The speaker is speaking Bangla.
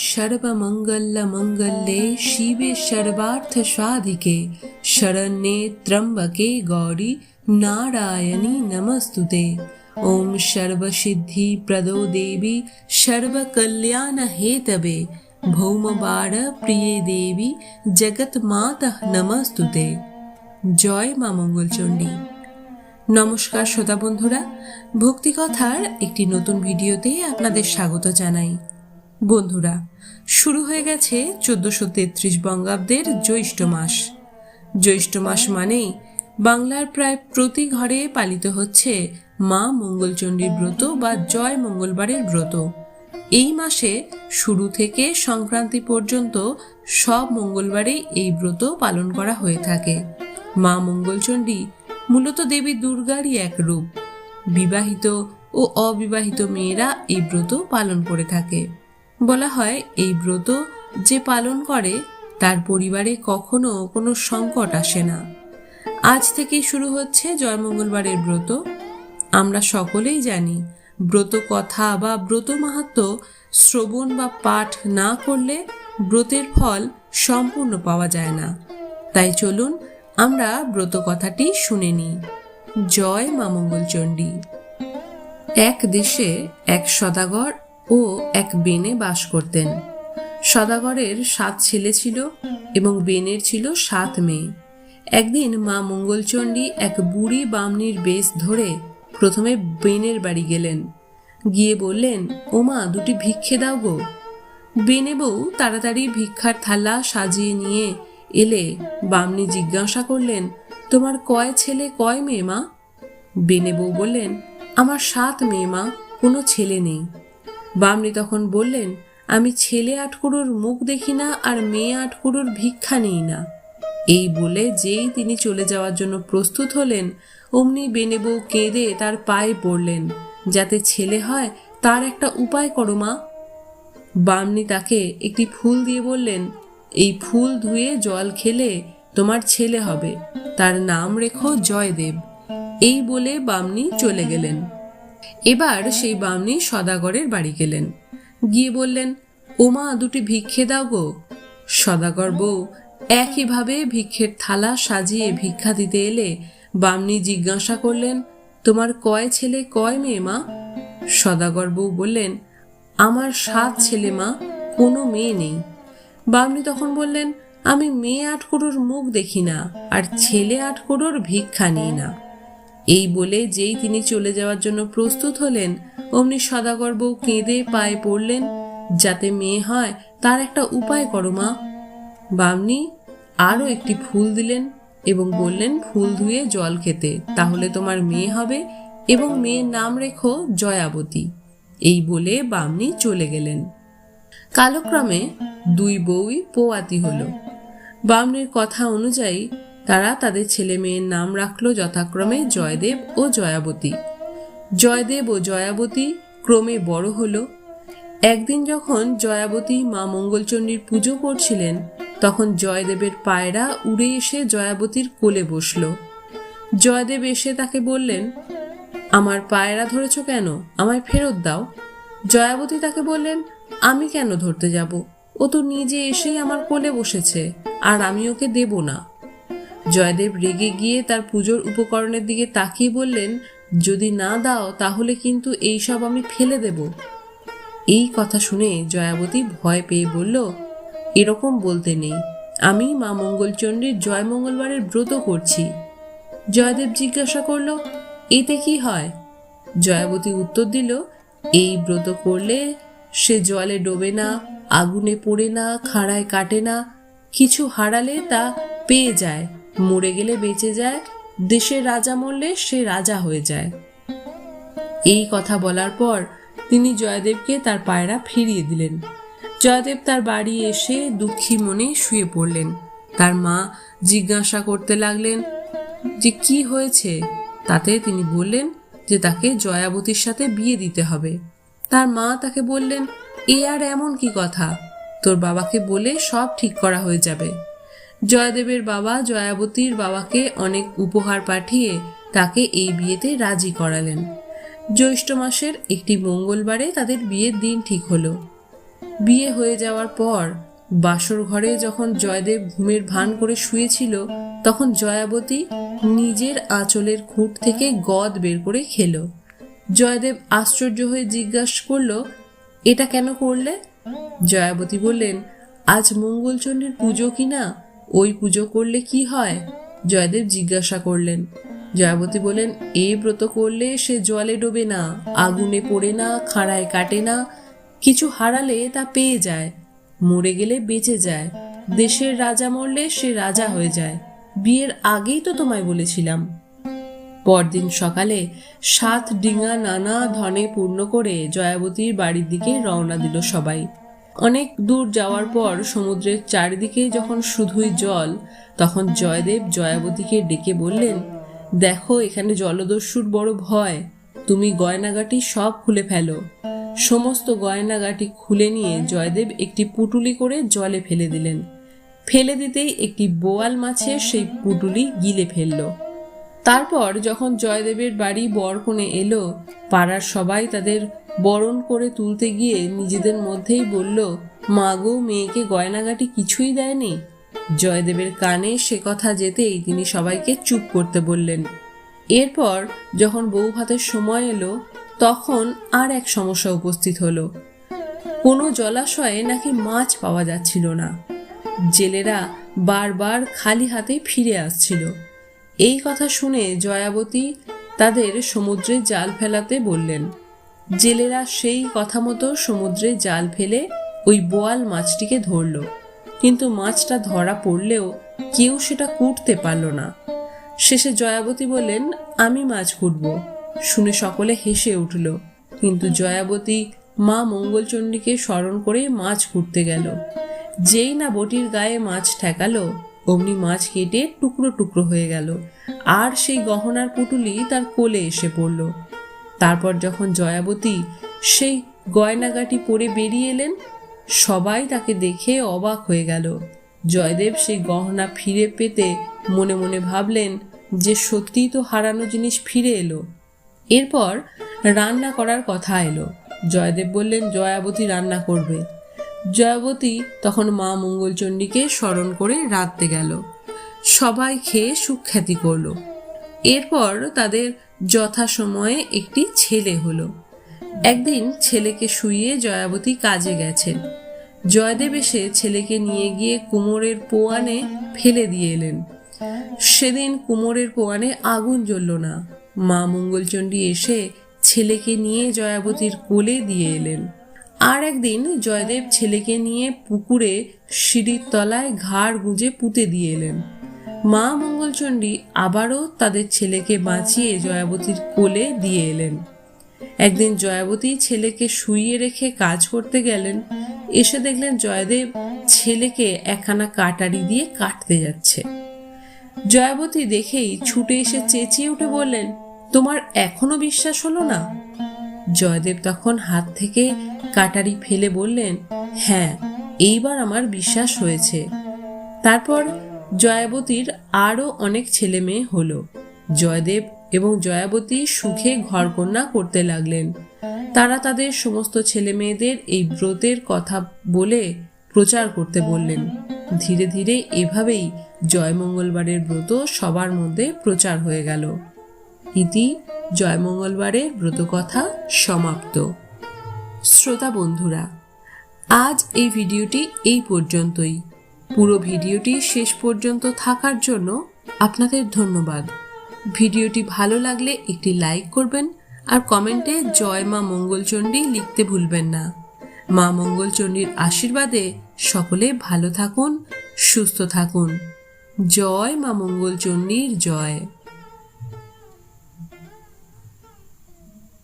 सर्वमङ्गलमङ्गल्ये शिवे सर्वार्थसाधिके शरण्ये त्र्यम्बके गौरी नारायणी नमस्तुते। ओम सर्वसिद्धिप्रदो देवी सर्वकल्याणहेतवे भौमबार प्रिये देवी जगन्माता नमस्तुते। जय मा मंगलचंडी। नमस्कार श्रोता बंधुरा, भक्ति कथार एकटी नतून भिडियोते आपनादेर स्वागत जानाई। बंधुरा, शुरू हये गेछे 1433 बंगाब्देर ज्यैष्ठ मास। ज्यैष्ठ मास मानेई बांगलार प्राय प्रति घरे पालित हच्छे मा मंगलचंडीर व्रत बा जय मंगलबारेर व्रत। এই মাসে শুরু থেকে সংক্রান্তি পর্যন্ত সব মঙ্গলবারে এই ব্রত পালন করা হয়ে থাকে। মা মঙ্গলচণ্ডী মূলত দেবী দুর্গারই এক রূপ। বিবাহিত ও অবিবাহিত মেয়েরা এই ব্রত পালন করে থাকে। বলা হয় এই ব্রত যে পালন করে তার পরিবারে কখনো কোনো সংকট আসে না। আজ থেকেই শুরু হচ্ছে জয় মঙ্গলবারের ব্রত। আমরা সকলেই জানি ব্রত কথা বা ব্রত মাহাত্ম্য শ্রবণ বা পাঠ না করলে ব্রতের ফল সম্পূর্ণ পাওয়া যায় না। তাই চলুন আমরা ব্রত কথাটি শুনে নিই। জয় মা মঙ্গলচণ্ডী। এক দেশে এক সদাগর ও এক বেনে বাস করতেন। সদাগরের 7 ছেলে ছিল এবং বেনের ছিল 7 মেয়ে। একদিন মা মঙ্গলচণ্ডী এক বুড়ি বামনির বেশ ধরে প্রথমে বেনের বাড়ি গেলেন। গিয়ে বললেন, ওমা, 2টি ভিক্ষে দাও গো। বেনে বউ তাড়াতাড়ি ভিক্ষার থালা সাজিয়ে নিয়ে এলে বামনি জিজ্ঞাসা করলেন, তোমার কয় ছেলে কয় মেয়ে মা? বেনে বউ বললেন, আমার 7 মেয়ে মা, কোনো ছেলে নেই। বামনি তখন বললেন, আমি ছেলে 8 কুড়োর মুখ দেখি না আর মেয়ে 8 কুড়োর ভিক্ষা নিই না। এই বলে যেই তিনি চলে যাওয়ার জন্য প্রস্তুত হলেন, অমনি বেনে বউ কেঁদে তার পায়ে পড়লেন, যাতে ছেলে হয় তার একটা উপায় করো মা। বামনি তাকে একটি ফুল দিয়ে বললেন, এই ফুল ধুয়ে জল খেলে তোমার ছেলে হবে, তার নাম রেখো জয়দেব। এই বলে বামনি চলে গেলেন। এবার সেই বামনি সদাগরের বাড়ি গেলেন। গিয়ে বললেন, ওমা, 2টি ভিক্ষে দাও গো। সদাগর বউ একইভাবে ভিক্ষের থালা সাজিয়ে ভিক্ষা দিতে এলে বামনি জিজ্ঞাসা করলেন, তোমার কয় ছেলে কয় মেয়ে মা? সদাগর বউ বললেন, আমার 7 ছেলে মা, কোনো মেয়ে নেই। বামনি তখন বললেন, আমি মেয়ে 8 কুড়োর মুখ দেখি না আর ছেলে 8 কুড়োর ভিক্ষা নিই না। এই বলে যেই তিনি চলে যাওয়ার জন্য প্রস্তুত হলেন, অমনি সদাগর বউ কেঁদে পায়ে পড়লেন, যাতে মেয়ে হয় তার একটা উপায় করো মা। বামনি আরো একটি ফুল দিলেন এবং বললেন, ফুল ধুয়ে জল খেতে, তাহলে তোমার মেয়ে হবে এবং মেয়ের নাম রেখো জয়াবতী। এই বলে বামনি চলে গেলেন। কালক্রমে 2 বউই পোয়াতি হলো। বামনির কথা অনুযায়ী তারা তাদের ছেলে মেয়ের নাম রাখলো যথাক্রমে জয়দেব ও জয়াবতী। জয়দেব ও জয়াবতী ক্রমে বড় হলো। একদিন যখন জয়াবতী মা মঙ্গলচণ্ডীর পুজো করছিলেন, তখন জয়দেবের পায়রা উড়ে এসে জয়াবতীর কোলে বসল। জয়দেব এসে তাকে বললেন, আমার পায়রা ধরেছ কেন? আমায় ফেরত দাও। জয়াবতী তাকে বললেন, আমি কেন ধরতে যাব? ও তো নিজে এসেই আমার কোলে বসেছে, আর আমি ওকে দেব না। জয়দেব রেগে গিয়ে তার পুজোর উপকরণের দিকে তাকিয়ে বললেন, যদি না দাও তাহলে কিন্তু এইসব আমি ফেলে দেব। এই কথা শুনে জয়াবতী ভয় পেয়ে বলল, এরকম বলতে নেই, আমি মা মঙ্গলচণ্ডীর জয় মঙ্গলবারের ব্রত করছি। জয়দেব জিজ্ঞাসা করল, এতে কি হয়? জয়াবতী উত্তর দিল, এই ব্রত করলে সে জলে ডোবে না, আগুনে পড়ে না, খাড়ায় কাটে না, কিছু হারালে তা পেয়ে যায়, মরে গেলে বেঁচে যায়, দেশের রাজা মরলে সে রাজা হয়ে যায়। এই কথা বলার পর তিনি জয়দেবকে তার পায়রা ফিরিয়ে দিলেন। জয়দেব তার বাড়ি এসে দুঃখী মনে শুয়ে পড়লেন। তার মা জিজ্ঞাসা করতে লাগলেন যে কি হয়েছে। তাতে তিনি বললেন যে তাকে জয়াবতীর সাথে বিয়ে দিতে হবে। তার মা তাকে বললেন, এ আর এমন কি কথা, তোর বাবাকে বলে সব ঠিক করা হয়ে যাবে। জয়দেবের বাবা জয়াবতীর বাবাকে অনেক উপহার পাঠিয়ে তাকে এই বিয়েতে রাজি করালেন। জ্যৈষ্ঠ মাসের একটি মঙ্গলবারে তাদের বিয়ের দিন ঠিক হলো। বিয়ে হয়ে যাওয়ার পর বাসর ঘরে যখন জয়দেব ঘুমের ভান করে শুয়েছিল, তখন জয়াবতী নিজের আঁচলের খুঁট থেকে গদ বের করে খেলো। জয়দেব আশ্চর্য হয়ে জিজ্ঞাসা করলো, এটা কেন করলে? জয়াবতী বললেন, আজ মঙ্গলচণ্ডীর পুজো কিনা, ওই পুজো করলে কি হয়? জয়দেব জিজ্ঞাসা করলেন। জয়াবতী বলেন, এই ব্রত করলে সে জলে ডোবে না, আগুনে পড়ে না, খাড়ায় কাটে না, কিছু হারালে তা পেয়ে যায়, মরে গেলে বেঁচে যায়, দেশের রাজা মরলে সে রাজা হয়ে যায়। বিয়ের আগেই তো তোমায় বলেছিলাম। পরদিন সকালে 7 ডিঙা নানা ধনে পূর্ণ করে জয়াবতীর বাড়ির দিকে রওনা দিল সবাই। অনেক দূর যাওয়ার পর সমুদ্রের চারিদিকে যখন শুধুই জল, তখন জয়দেব জয়াবতীকে ডেকে বললেন, দেখো এখানে জলদস্যুর বড় ভয়, তুমি গয়নাগাটি সব খুলে ফেলো। সমস্ত গয়নাগাটি খুলে নিয়ে জয়দেব একটি পুটুলি করে জলে ফেলে দিলেন। ফেলে দিতেই একটি বোয়াল মাছের সেই পুটুলি গিলে ফেলল। তারপর যখন জয়দেবের বাড়ি বরকনে এলো, পাড়ার সবাই তাদের বরণ করে তুলতে গিয়ে নিজেদের মধ্যেই বলল, মা গো, মেয়েকে গয়নাগাটি কিছুই দেয়নি। জয়দেবের কানে সে কথা যেতেই তিনি সবাইকে চুপ করতে বললেন। এরপর যখন বউ ভাতের সময় এলো, তখন আর এক সমস্যা উপস্থিত হলো। কোনো জলাশয়ে নাকি মাছ পাওয়া যাচ্ছিল না। জেলেরা বারবার খালি হাতে ফিরে আসছিল। এই কথা শুনে জয়াবতী তাদের সমুদ্রে জাল ফেলাতে বললেন। জেলেরা সেই কথা মতো সমুদ্রে জাল ফেলে ওই বোয়াল মাছটিকে ধরল, কিন্তু মাছটা ধরা পড়লেও কেউ সেটা কুটতে পারল না। শেষে জয়াবতী বললেন, আমি মাছ কুটব। শুনে সকলে হেসে উঠল, কিন্তু জয়াবতী মা মঙ্গলচণ্ডীকে স্মরণ করে মাছ কুটতে গেল। যেই না বটির গায়ে মাছ ঠেকালো, অমনি মাছ কেটে টুকরো টুকরো হয়ে গেল, আর সেই গহনার পুটুলি তার কোলে এসে পড়ল। তারপর যখন জয়াবতী সেই গয়নাগাটি পরে বেরিয়ে এলেন, সবাই তাকে দেখে অবাক হয়ে গেল। জয়দেব সেই গহনা ফিরে পেতে মনে মনে ভাবলেন যে সত্যিই তো হারানো জিনিস ফিরে এলো। এরপর রান্না করার কথা এলো। জয়দেব বললেন, জয়াবতী রান্না করবে। জয়াবতী তখন মা মঙ্গলচণ্ডীকে স্মরণ করে রাঁধতে গেল। সবাই খেয়ে সুখ্যাতি করল। এরপর তাদের যথাসময়ে একটি ছেলে হলো। একদিন ছেলেকে শুইয়ে জয়াবতী কাজে গেছেন। জয়দেব এসে ছেলেকে নিয়ে গিয়ে কুমোরের পোয়ানে ফেলে দিয়ে এলেন। সেদিন কুমোরের পোয়ানে আগুন জ্বলল না। মা মঙ্গলচণ্ডী এসে ছেলেকে নিয়ে জয়াবতীর কোলে দিয়ে এলেন। আর একদিন জয়দেব ছেলেকে নিয়ে পুকুরে সিঁড়ির তলায় ঘাড় গুঁজে পুঁতে দিয়ে এলেন। মা মঙ্গলচণ্ডী আবারও তাদের ছেলেকে বাঁচিয়ে জয়াবতীর কোলে দিয়ে এলেন। একদিন জয়াবতী ছেলেকে শুইয়ে রেখে কাজ করতে গেলেন। এসে দেখলেন জয়দেব ছেলেকে একখানা কাটারি দিয়ে কাটতে যাচ্ছে। জয়াবতী দেখেই ছুটে এসে চেঁচিয়ে উঠে বললেন, তোমার এখনো বিশ্বাস হলো না? জয়দেব তখন হাত থেকে কাটারি ফেলে বললেন, হ্যাঁ, এইবার আমার বিশ্বাস হয়েছে। তারপর জয়াবতীর আরো অনেক ছেলে মেয়ে হলো। জয়দেব এবং জয়াবতী সুখে ঘরকন্যা করতে লাগলেন। তারা তাদের সমস্ত ছেলে মেয়েদের এই ব্রতের কথা বলে প্রচার করতে বললেন। ধীরে ধীরে এভাবেই জয়মঙ্গলবারের ব্রত সবার মধ্যে প্রচার হয়ে গেল। ইতি জয়মঙ্গলবারের ব্রতকথা সমাপ্ত। শ্রোতা বন্ধুরা, আজ এই ভিডিওটি এই পর্যন্তই। পুরো ভিডিওটি শেষ পর্যন্ত থাকার জন্য আপনাদের ধন্যবাদ। ভিডিওটি ভালো লাগলে একটি লাইক করবেন আর কমেন্টে জয় মা মঙ্গলচণ্ডী লিখতে ভুলবেন না। মা মঙ্গলচণ্ডীর আশীর্বাদে সকলে ভালো থাকুন, সুস্থ থাকুন। জয় মা মঙ্গলচণ্ডীর জয়।